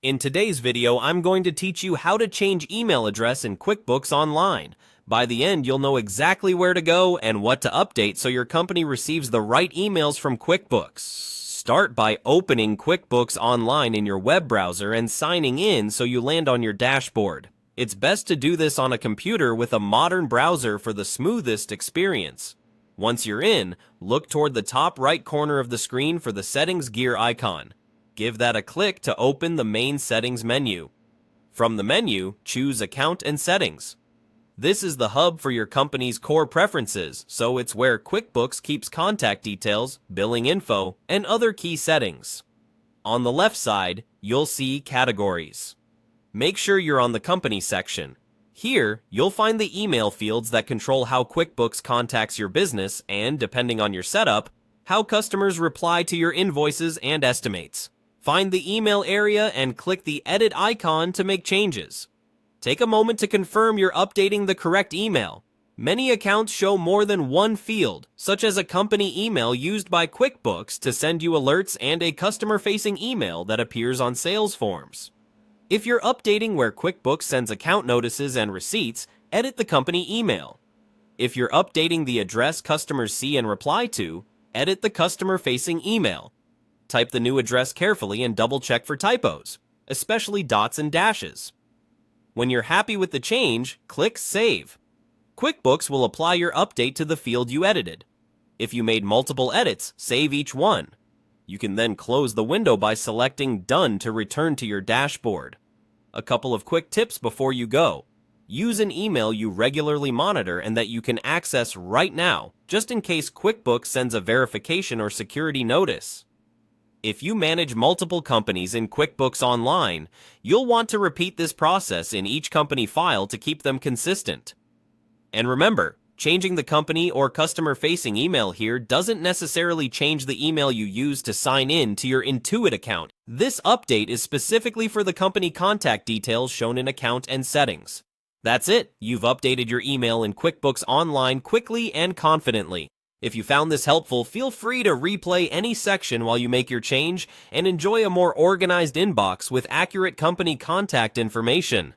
In today's video, I'm going to teach you how to change email address in QuickBooks Online. By the end, you'll know exactly where to go and what to update so your company receives the right emails from QuickBooks. Start by opening QuickBooks Online in your web browser and signing in so you land on your dashboard. It's best to do this on a computer with a modern browser for the smoothest experience. Once you're in, look toward the top right corner of the screen for the settings gear icon. Give that a click to open the main settings menu. From the menu, choose Account and Settings. This is the hub for your company's core preferences, so it's where QuickBooks keeps contact details, billing info, and other key settings. On the left side, you'll see Categories. Make sure you're on the Company section. Here, you'll find the email fields that control how QuickBooks contacts your business and, depending on your setup, how customers reply to your invoices and estimates. Find the email area and click the edit icon to make changes. Take a moment to confirm you're updating the correct email. Many accounts show more than one field, such as a company email used by QuickBooks to send you alerts and a customer-facing email that appears on sales forms. If you're updating where QuickBooks sends account notices and receipts, edit the company email. If you're updating the address customers see and reply to, edit the customer-facing email. Type the new address carefully and double-check for typos, especially dots and dashes. When you're happy with the change, click Save. QuickBooks will apply your update to the field you edited. If you made multiple edits, save each one. You can then close the window by selecting Done to return to your dashboard. A couple of quick tips before you go. Use an email you regularly monitor and that you can access right now, just in case QuickBooks sends a verification or security notice. If you manage multiple companies in QuickBooks Online, you'll want to repeat this process in each company file to keep them consistent. And remember, changing the company or customer-facing email here doesn't necessarily change the email you use to sign in to your Intuit account. This update is specifically for the company contact details shown in Account and Settings. That's it. You've updated your email in QuickBooks Online quickly and confidently. If you found this helpful, feel free to replay any section while you make your change and enjoy a more organized inbox with accurate company contact information.